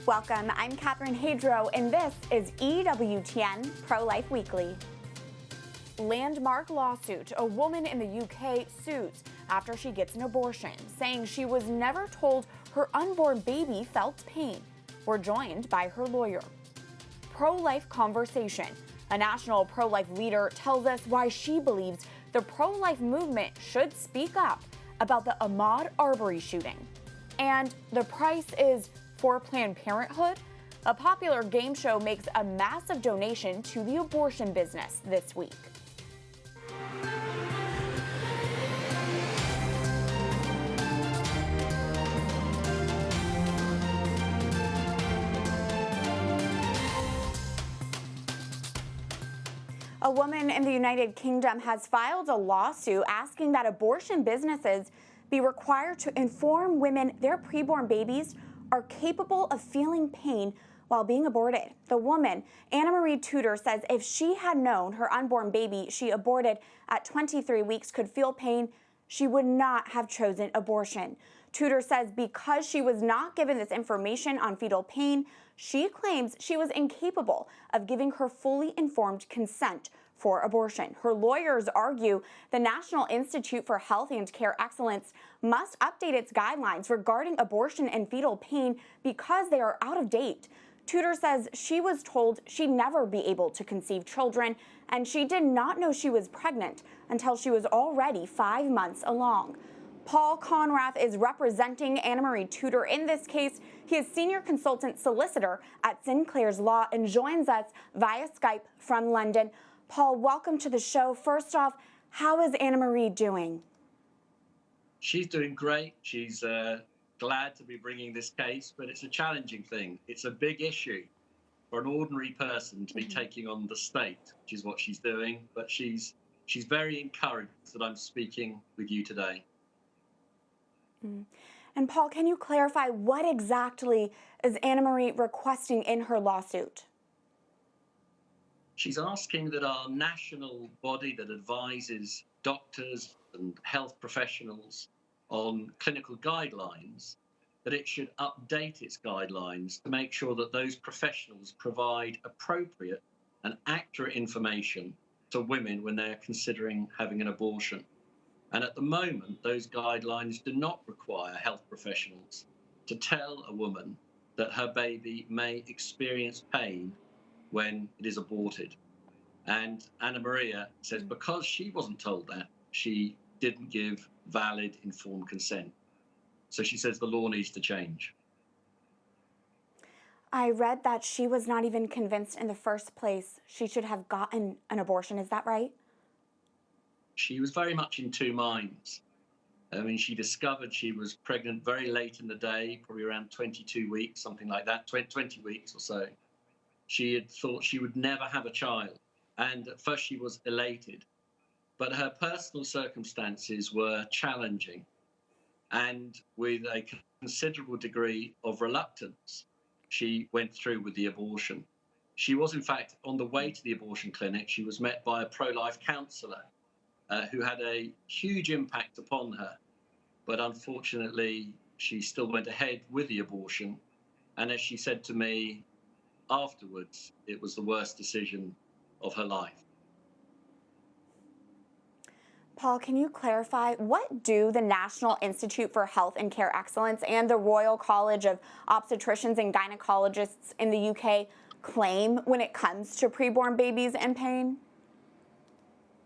Welcome, I'm Catherine Hadro, and this is EWTN Pro-Life Weekly. Landmark lawsuit. A woman in the UK sues after she gets an abortion, saying she was never told her unborn baby felt pain. We're joined by her lawyer. Pro-life conversation. A national pro-life leader tells us why she believes the pro-life movement should speak up about the Ahmaud Arbery shooting. And the price is for Planned Parenthood. A popular game show makes a massive donation to the abortion business this week. A woman in the United Kingdom has filed a lawsuit asking that abortion businesses be required to inform women their preborn babies are capable of feeling pain while being aborted. The woman, Anna Marie Tudor, says if she had known her unborn baby she aborted at 23 weeks could feel pain, she would not have chosen abortion. Tudor says because she was not given this information on fetal pain, she claims she was incapable of giving her fully informed consent for abortion. Her lawyers argue the National Institute for Health and Care Excellence must update its guidelines regarding abortion and fetal pain because they are out of date. Tudor says she was told she'd never be able to conceive children, and she did not know she was pregnant until she was already 5 months along. Paul Conrathe is representing Anna Marie Tudor in this case. He is senior consultant solicitor at Sinclair's Law and joins us via Skype from London. Paul, welcome to the show. First off, how is Anna Marie doing? She's doing great. She's glad to be bringing this case, but it's a challenging thing. It's a big issue for an ordinary person to be taking on the state, which is what she's doing. But she's very encouraged that I'm speaking with you today. And Paul, can you clarify what exactly is Anna Marie requesting in her lawsuit? She's asking that our national body that advises doctors and health professionals on clinical guidelines, that it should update its guidelines to make sure that those professionals provide appropriate and accurate information to women when they're considering having an abortion. And at the moment, those guidelines do not require health professionals to tell a woman that her baby may experience pain when it is aborted. And Anna Maria says because she wasn't told that, she didn't give valid, informed consent. So she says the law needs to change. I read that she was not even convinced in the first place she should have gotten an abortion. Is that right? She was very much in two minds. I mean, she discovered she was pregnant very late in the day, probably around 22 weeks, something like that, 20 weeks or so. She had thought she would never have a child. And at first she was elated. But her personal circumstances were challenging. And with a considerable degree of reluctance, she went through with the abortion. She was, in fact, on the way to the abortion clinic. She was met by a pro-life counsellor who had a huge impact upon her. But unfortunately, she still went ahead with the abortion. And as she said to me afterwards, it was the worst decision of her life. Paul, can you clarify what do the National Institute for Health and Care Excellence and the Royal College of Obstetricians and Gynecologists in the UK claim when it comes to preborn babies and pain?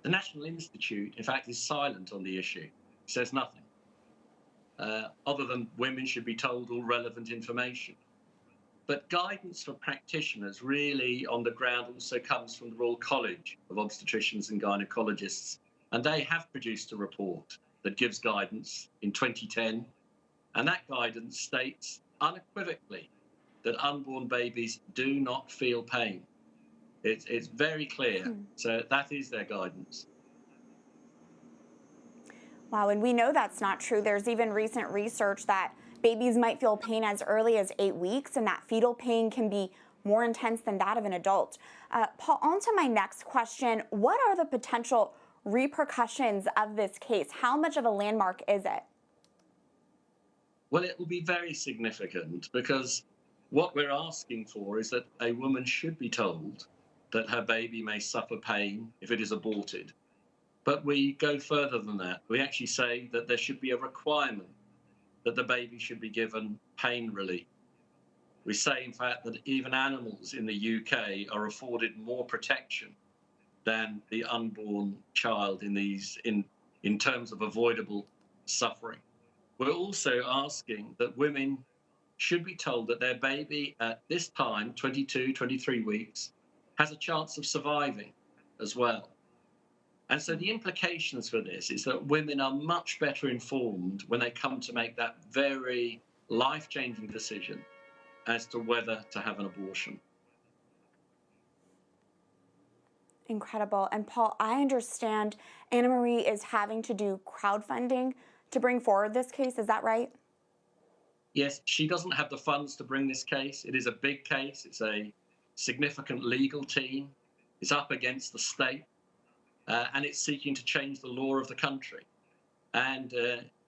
The National Institute, in fact, is silent on the issue. It says nothing, other than women should be told all relevant information. But guidance for practitioners really on the ground also comes from the Royal College of Obstetricians and Gynecologists. And they have produced a report that gives guidance in 2010. And that guidance states unequivocally that unborn babies do not feel pain. It's very clear. So that is their guidance. Wow, and we know that's not true. There's even recent research that babies might feel pain as early as 8 weeks, and that fetal pain can be more intense than that of an adult. Paul, on to my next question. What are the potential repercussions of this case? How much of a landmark is it? Well, it will be very significant because What we're asking for is that a woman should be told that her baby may suffer pain if it is aborted. But we go further than that. We actually say that there should be a requirement that the baby should be given pain relief. We say, in fact, that even animals in the UK are afforded more protection than the unborn child in terms of avoidable suffering. We're also asking that women should be told that their baby at this time, 22, 23 weeks, has a chance of surviving as well. And so the implications for this is that women are much better informed when they come to make that very life-changing decision as to whether to have an abortion. Incredible. And Paul, I understand Anna Marie is having to do crowdfunding to bring forward this case. Is that right? Yes, she doesn't have the funds to bring this case. It is a big case. It's a significant legal team. It's up against the state, and it's seeking to change the law of the country. And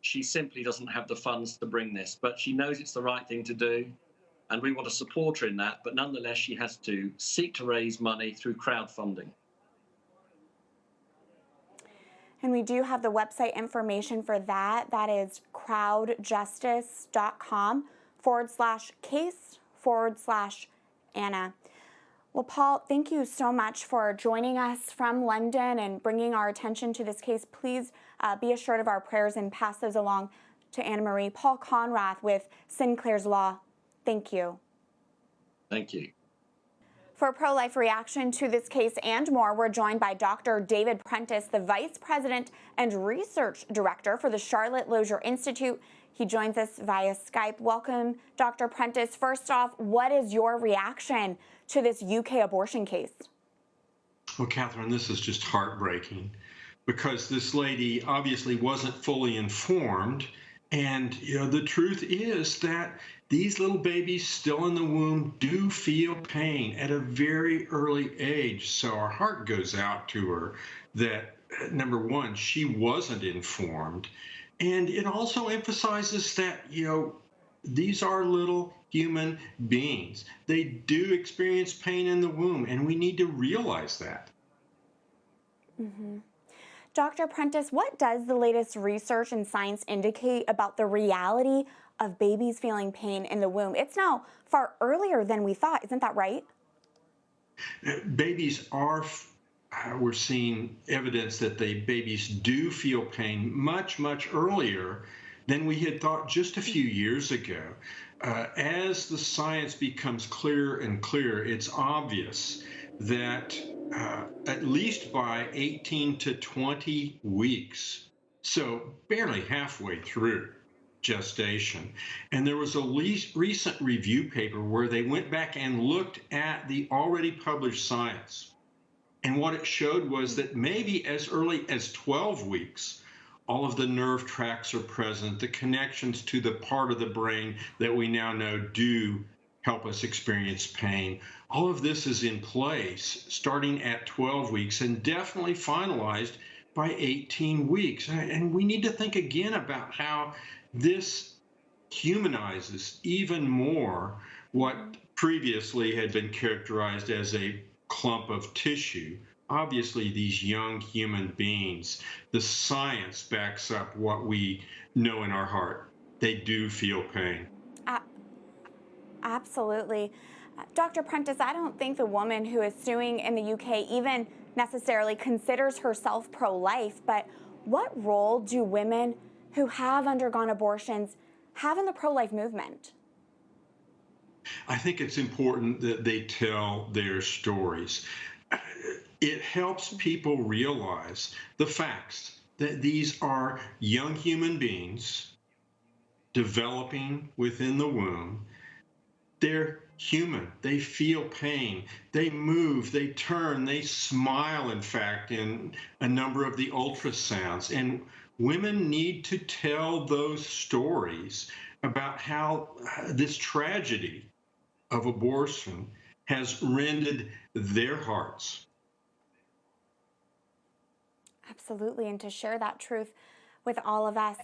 she simply doesn't have the funds to bring this, but she knows it's the right thing to do. And we want to support her in that. But nonetheless, she has to seek to raise money through crowdfunding. And we do have the website information for that. That is crowdjustice.com/case/Anna. Well, Paul, thank you so much for joining us from London and bringing our attention to this case. Please be assured of our prayers and pass those along to Anna Marie. Paul Conrathe with Sinclair's Law. Thank you. Thank you. For a pro-life reaction to this case and more, we're joined by Dr. David Prentice, the Vice President and Research Director for the Charlotte Lozier Institute. He joins us via Skype. Welcome, Dr. Prentice. First off, what is your reaction to this UK abortion case? Well, Catherine, this is just heartbreaking because this lady obviously wasn't fully informed. And, the truth is that these little babies still in the womb do feel pain at a very early age. So our heart goes out to her that, number one, she wasn't informed. And it also emphasizes that, these are little human beings. They do experience pain in the womb, and we need to realize that. Mm-hmm. Dr. Prentice, what does the latest research and science indicate about the reality of babies feeling pain in the womb? It's now far earlier than we thought. Isn't that right? Babies are, we're seeing evidence that babies do feel pain much, much earlier than we had thought just a few years ago. As the science becomes clearer and clearer, it's obvious that at least by 18 to 20 weeks, so barely halfway through gestation. And there was a recent review paper where they went back and looked at the already published science. And what it showed was that maybe as early as 12 weeks, all of the nerve tracts are present, the connections to the part of the brain that we now know do help us experience pain. All of this is in place starting at 12 weeks and definitely finalized by 18 weeks. And we need to think again about how this humanizes even more what previously had been characterized as a clump of tissue. Obviously, these young human beings, the science backs up what we know in our heart. They do feel pain. Absolutely. Dr. Prentice, I don't think the woman who is suing in the UK even necessarily considers herself pro-life, but what role do women who have undergone abortions have in the pro-life movement? I think it's important that they tell their stories. It helps people realize the facts that these are young human beings developing within the womb. They're human. They feel pain. They move, they turn, they smile, in fact, in a number of the ultrasounds. And women need to tell those stories about how this tragedy of abortion has rended their hearts. Absolutely, and to share that truth with all of us.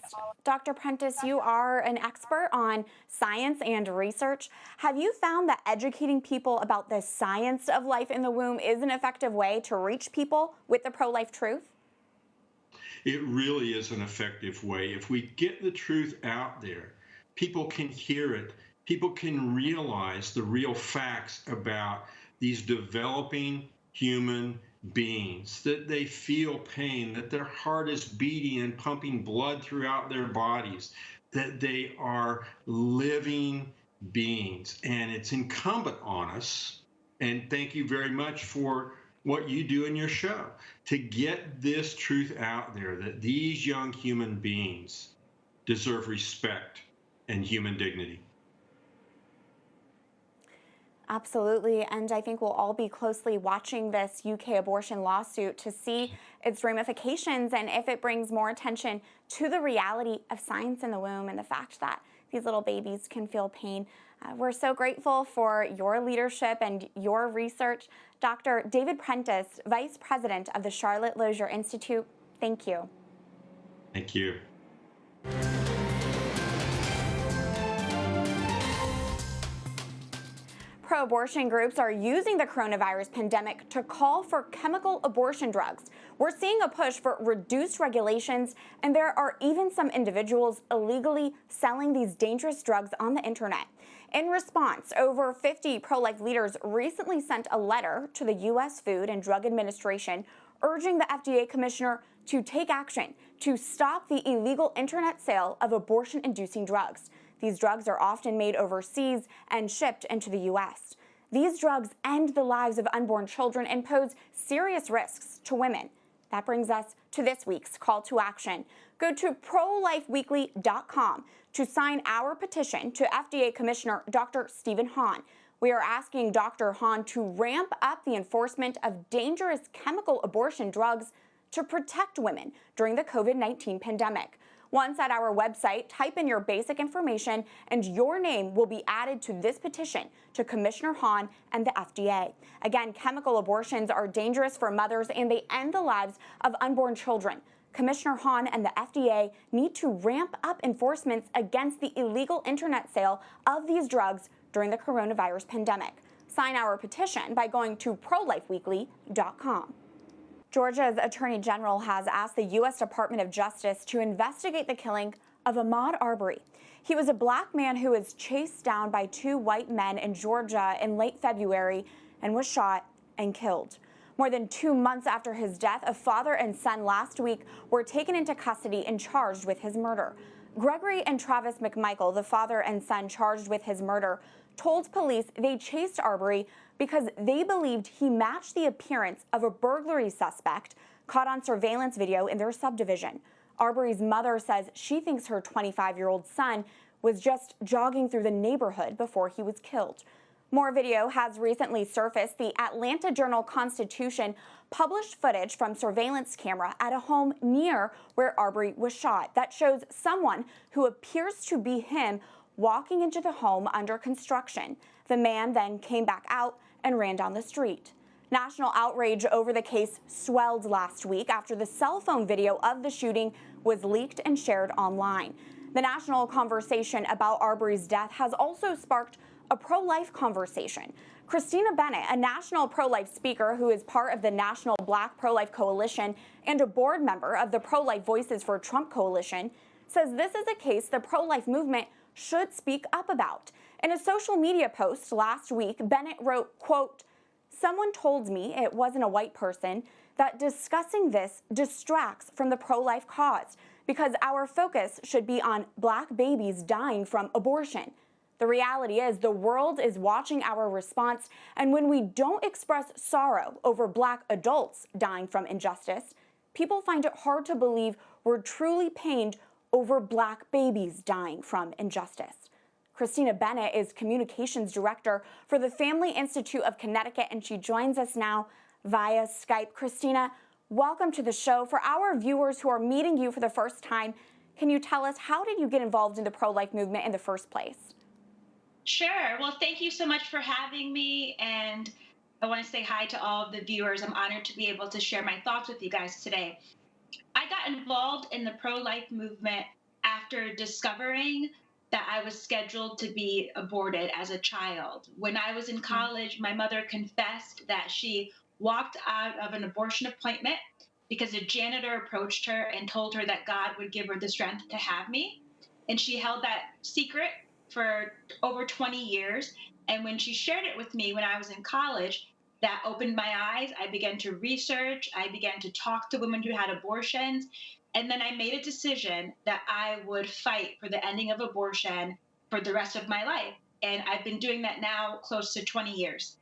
Dr. Prentice, you are an expert on science and research. Have you found that educating people about the science of life in the womb is an effective way to reach people with the pro-life truth? It really is an effective way. If we get the truth out there, people can hear it. People can realize the real facts about these developing human beings, that they feel pain, that their heart is beating and pumping blood throughout their bodies, that they are living beings. And it's incumbent on us, and thank you very much for what you do in your show, to get this truth out there, that these young human beings deserve respect and human dignity. Absolutely, and I think we'll all be closely watching this UK abortion lawsuit to see its ramifications and if it brings more attention to the reality of science in the womb and the fact that these little babies can feel pain. We're so grateful for your leadership and your research. Dr. David Prentice, Vice President of the Charlotte Lozier Institute, thank you. Thank you. Pro-abortion groups are using the coronavirus pandemic to call for chemical abortion drugs. We're seeing a push for reduced regulations, and there are even some individuals illegally selling these dangerous drugs on the internet. In response, over 50 pro-life leaders recently sent a letter to the U.S. Food and Drug Administration urging the FDA commissioner to take action to stop the illegal internet sale of abortion-inducing drugs. These drugs are often made overseas and shipped into the U.S. These drugs end the lives of unborn children and pose serious risks to women. That brings us to this week's call to action. Go to ProLifeWeekly.com to sign our petition to FDA Commissioner Dr. Stephen Hahn. We are asking Dr. Hahn to ramp up the enforcement of dangerous chemical abortion drugs to protect women during the COVID-19 pandemic. Once at our website, type in your basic information and your name will be added to this petition to Commissioner Hahn and the FDA. Again, chemical abortions are dangerous for mothers and they end the lives of unborn children. Commissioner Hahn and the FDA need to ramp up enforcements against the illegal internet sale of these drugs during the coronavirus pandemic. Sign our petition by going to ProLifeWeekly.com. Georgia's Attorney General has asked the U.S. Department of Justice to investigate the killing of Ahmaud Arbery. He was a black man who was chased down by two white men in Georgia in late February and was shot and killed. More than 2 months after his death, a father and son last week were taken into custody and charged with his murder. Gregory and Travis McMichael, the father and son charged with his murder, told police they chased Arbery because they believed he matched the appearance of a burglary suspect caught on surveillance video in their subdivision. Arbery's mother says she thinks her 25-year-old son was just jogging through the neighborhood before he was killed. More video has recently surfaced. The Atlanta Journal-Constitution published footage from surveillance camera at a home near where Arbery was shot that shows someone who appears to be him walking into the home under construction. The man then came back out and ran down the street. National outrage over the case swelled last week after the cell phone video of the shooting was leaked and shared online. The national conversation about Arbery's death has also sparked a pro-life conversation. Christina Bennett, a national pro-life speaker who is part of the National Black Pro-Life Coalition and a board member of the Pro-Life Voices for Trump Coalition, says this is a case the pro-life movement should speak up about. In a social media post last week, Bennett wrote, quote, "Someone told me, it wasn't a white person, that discussing this distracts from the pro-life cause because our focus should be on black babies dying from abortion. The reality is the world is watching our response, and when we don't express sorrow over black adults dying from injustice, people find it hard to believe we're truly pained over black babies dying from injustice." Christina Bennett is Communications Director for the Family Institute of Connecticut, and she joins us now via Skype. Christina, welcome to the show. For our viewers who are meeting you for the first time, can you tell us, how did you get involved in the pro-life movement in the first place? Sure. Well, thank you so much for having me. And I want to say hi to all of the viewers. I'm honored to be able to share my thoughts with you guys today. I got involved in the pro-life movement after discovering that I was scheduled to be aborted as a child. When I was in college, my mother confessed that she walked out of an abortion appointment because a janitor approached her and told her that God would give her the strength to have me. And she held that secret for over 20 years. And when she shared it with me when I was in college, that opened my eyes. I began to research. I began to talk to women who had abortions. And then I made a decision that I would fight for the ending of abortion for the rest of my life. And I've been doing that now close to 20 years.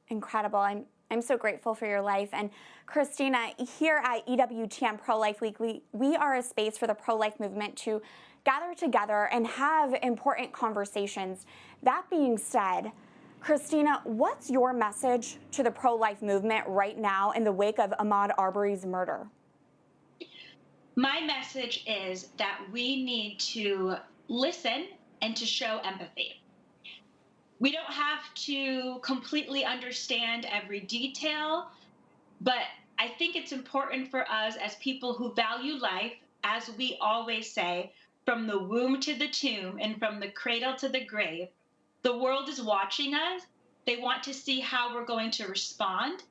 Incredible. I'm so grateful for your life. And Christina, here at EWTN Pro-Life Weekly, we are a space for the pro-life movement to gather together and have important conversations. That being said, Christina, what's your message to the pro-life movement right now in the wake of Ahmaud Arbery's murder? My message is that we need to listen and to show empathy. We don't have to completely understand every detail, but I think it's important for us as people who value life, as we always say, from the womb to the tomb and from the cradle to the grave. The world is watching us. They want to see how we're going to respond,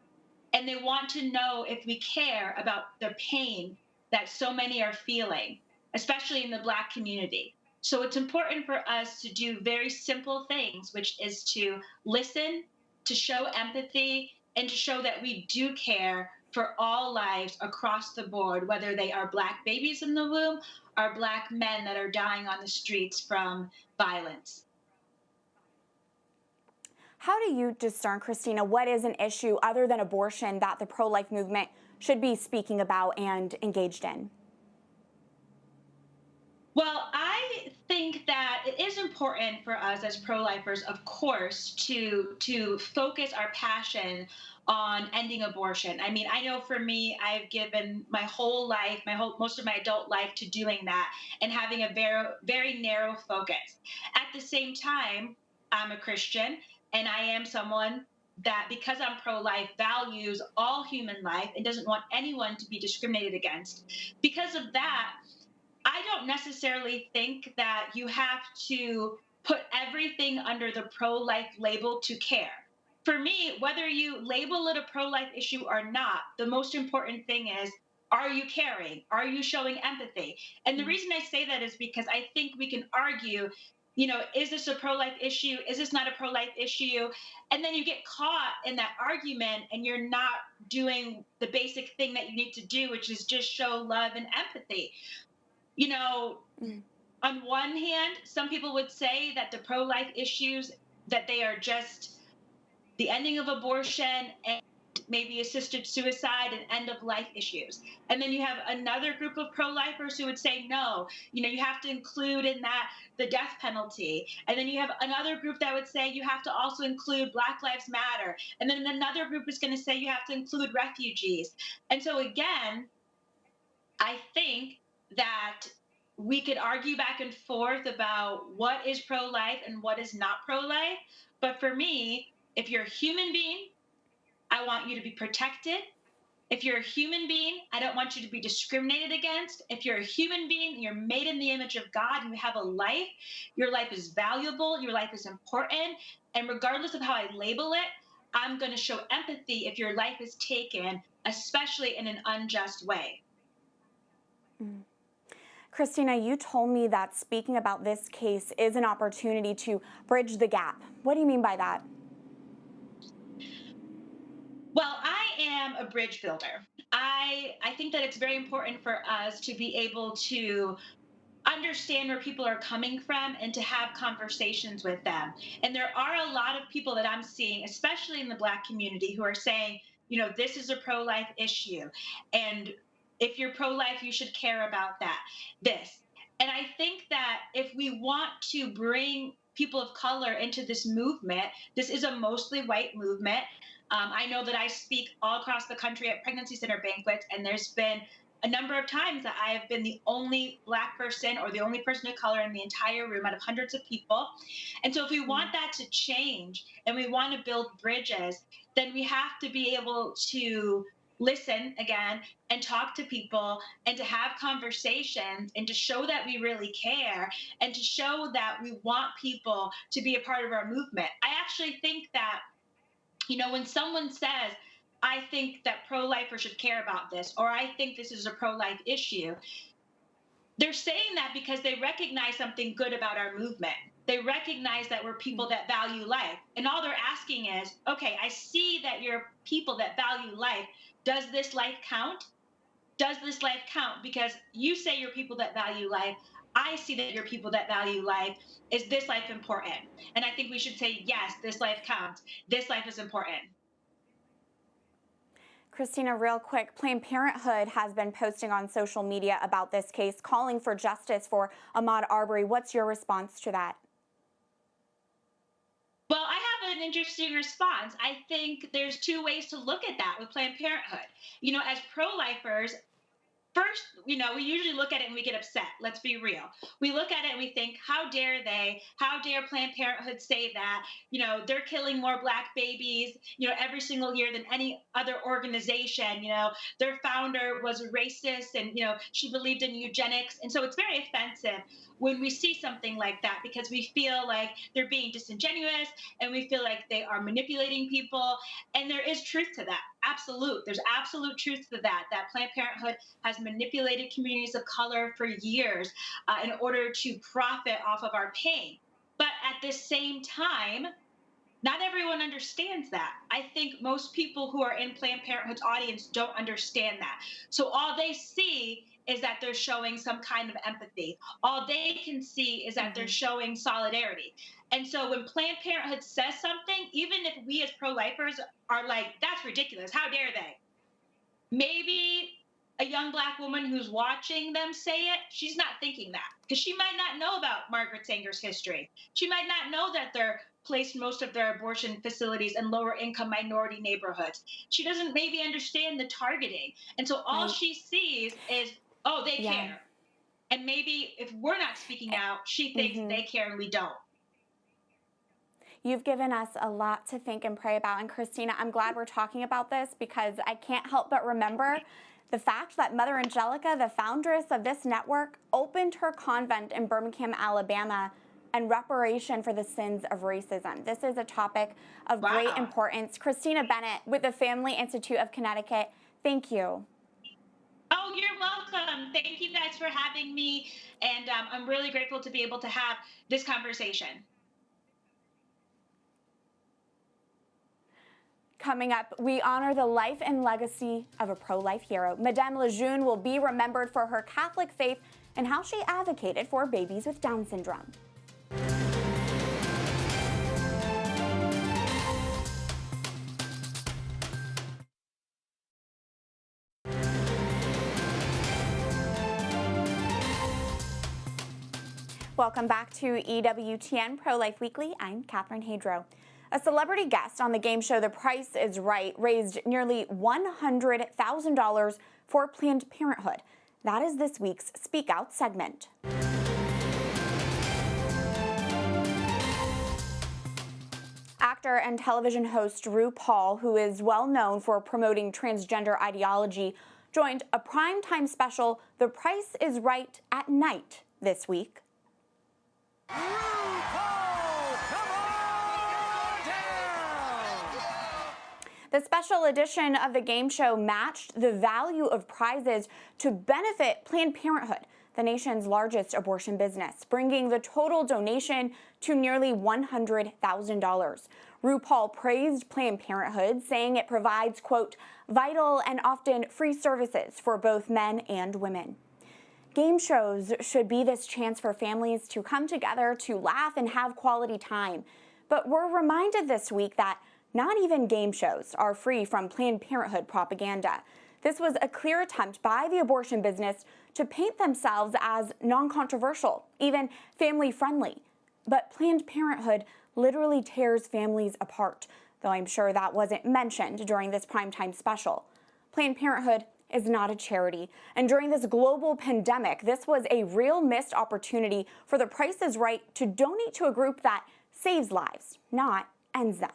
and they want to know if we care about the pain that so many are feeling, especially in the Black community. So it's important for us to do very simple things, which is to listen, to show empathy, and to show that we do care for all lives across the board, whether they are Black babies in the womb or Black men that are dying on the streets from violence. How do you discern, Christina, what is an issue other than abortion that the pro-life movement should be speaking about and engaged in? Well, I think that it is important for us as pro-lifers, of course, to focus our passion on ending abortion. I mean, I know for me, I've given my whole life, most of my adult life to doing that and having a very, very narrow focus. At the same time, I'm a Christian, and I am someone that, because I'm pro-life, values all human life and doesn't want anyone to be discriminated against. Because of that, I don't necessarily think that you have to put everything under the pro-life label to care. For me, whether you label it a pro-life issue or not, the most important thing is, are you caring? Are you showing empathy? And the reason I say that is because I think we can argue, is this a pro-life issue? Is this not a pro-life issue? And then you get caught in that argument and you're not doing the basic thing that you need to do, which is just show love and empathy. On one hand, some people would say that the pro-life issues, that they are just the ending of abortion and maybe assisted suicide and end-of-life issues. And then you have another group of pro-lifers who would say, no, you have to include in that the death penalty. And then you have another group that would say you have to also include Black Lives Matter. And then another group is going to say you have to include refugees. And so again, I think that we could argue back and forth about what is pro-life and what is not pro-life. But for me, if you're a human being, I want you to be protected. If you're a human being, I don't want you to be discriminated against. If you're a human being, you're made in the image of God, and you have a life. Your life is valuable. Your life is important. And regardless of how I label it, I'm going to show empathy if your life is taken, especially in an unjust way. Christina, you told me that speaking about this case is an opportunity to bridge the gap. What do you mean by that? Well, I am a bridge builder. I think that it's very important for us to be able to understand where people are coming from and to have conversations with them. And there are a lot of people that I'm seeing, especially in the Black community, who are saying, this is a pro-life issue. And if you're pro-life, you should care about this. And I think that if we want to bring people of color into this movement, this is a mostly white movement. I know that I speak all across the country at pregnancy center banquets, and there's been a number of times that I have been the only Black person or the only person of color in the entire room out of hundreds of people. And so if we want that to change and we want to build bridges, then we have to be able to listen again and talk to people and to have conversations and to show that we really care and to show that we want people to be a part of our movement. I actually think that, when someone says, I think that pro-lifers should care about this, or I think this is a pro-life issue, they're saying that because they recognize something good about our movement. They recognize that we're people that value life. And all they're asking is, okay, I see that you're people that value life. Does this life count? Does this life count? Because you say you're people that value life. I see that you're people that value life. Is this life important? And I think we should say, yes, this life counts. This life is important. Christina, real quick, Planned Parenthood has been posting on social media about this case, calling for justice for Ahmaud Arbery. What's your response to that? Well, I have an interesting response. I think there's two ways to look at that with Planned Parenthood. As pro-lifers, first, we usually look at it and we get upset. Let's be real. We look at it and we think, how dare they? How dare Planned Parenthood say that? They're killing more Black babies, every single year than any other organization. Their founder was a racist and, she believed in eugenics. And so it's very offensive when we see something like that, because we feel like they're being disingenuous and we feel like they are manipulating people. And there is truth to that. There's absolute truth to that Planned Parenthood has manipulated communities of color for years in order to profit off of our pain. But at the same time, not everyone understands that. I think most people who are in Planned Parenthood's audience don't understand that. So all they see is that they're showing some kind of empathy. All they can see is that they're showing solidarity. And so when Planned Parenthood says something, even if we as pro-lifers are like, that's ridiculous, how dare they? Maybe a young Black woman who's watching them say it, she's not thinking that, because she might not know about Margaret Sanger's history. She might not know that they're placed most of their abortion facilities in lower income minority neighborhoods. She doesn't maybe understand the targeting. And so all she sees is, oh, they care. And maybe if we're not speaking out, she thinks they care and we don't. You've given us a lot to think and pray about. And Christina, I'm glad we're talking about this, because I can't help but remember the fact that Mother Angelica, the foundress of this network, opened her convent in Birmingham, Alabama, and reparation for the sins of racism. This is a topic of great importance. Christina Bennett with the Family Institute of Connecticut, thank you. Oh, you're welcome. Thank you guys for having me. And I'm really grateful to be able to have this conversation. Coming up, we honor the life and legacy of a pro-life hero. Madame Lejeune will be remembered for her Catholic faith and how she advocated for babies with Down syndrome. Welcome back to EWTN Pro-Life Weekly. I'm Catherine Hadro. A celebrity guest on the game show The Price is Right raised nearly $100,000 for Planned Parenthood. That is this week's Speak Out segment. Actor and television host RuPaul, who is well known for promoting transgender ideology, joined a primetime special, The Price is Right at Night, this week. The special edition of the game show matched the value of prizes to benefit Planned Parenthood, the nation's largest abortion business, bringing the total donation to nearly $100,000. RuPaul praised Planned Parenthood, saying it provides, quote, vital and often free services for both men and women. Game shows should be this chance for families to come together to laugh and have quality time. But we're reminded this week that not even game shows are free from Planned Parenthood propaganda. This was a clear attempt by the abortion business to paint themselves as non-controversial, even family-friendly. But Planned Parenthood literally tears families apart, though I'm sure that wasn't mentioned during this primetime special. Planned Parenthood is not a charity, and during this global pandemic, this was a real missed opportunity for The Price is Right to donate to a group that saves lives, not ends them.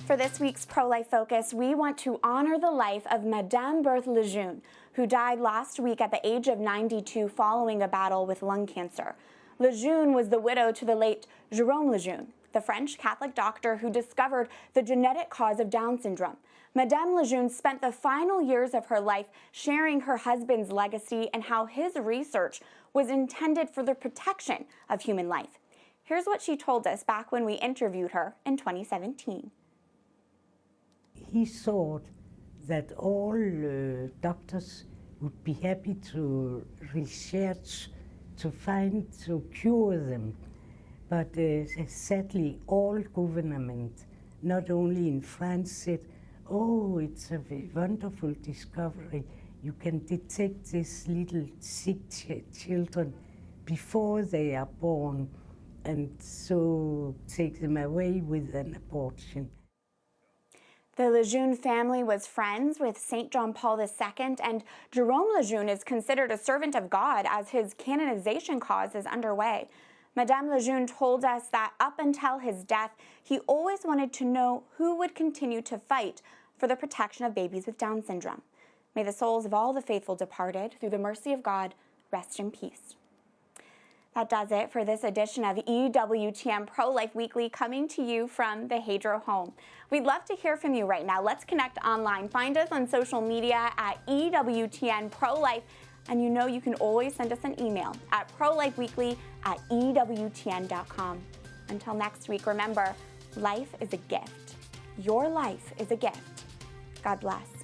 For this week's Pro-Life Focus, we want to honor the life of Madame Birthe Lejeune, who died last week at the age of 92 following a battle with lung cancer. Lejeune was the widow to the late Jerome Lejeune, the French Catholic doctor who discovered the genetic cause of Down syndrome. Madame Lejeune spent the final years of her life sharing her husband's legacy and how his research was intended for the protection of human life. Here's what she told us back when we interviewed her in 2017. He thought that all doctors would be happy to research, to cure them. But sadly, all government, not only in France, said, oh, it's a wonderful discovery. You can detect these little sick children before they are born, and so take them away with an abortion. The Lejeune family was friends with St. John Paul II, and Jerome Lejeune is considered a servant of God as his canonization cause is underway. Madame Lejeune told us that up until his death, he always wanted to know who would continue to fight for the protection of babies with Down syndrome. May the souls of all the faithful departed, through the mercy of God, rest in peace. That does it for this edition of EWTN Pro-Life Weekly, coming to you from the Hadro home. We'd love to hear from you right now. Let's connect online. Find us on social media at EWTN Pro-Life, and you know you can always send us an email at prolifeweekly@ewtn.com. Until next week, remember, life is a gift. Your life is a gift. God bless.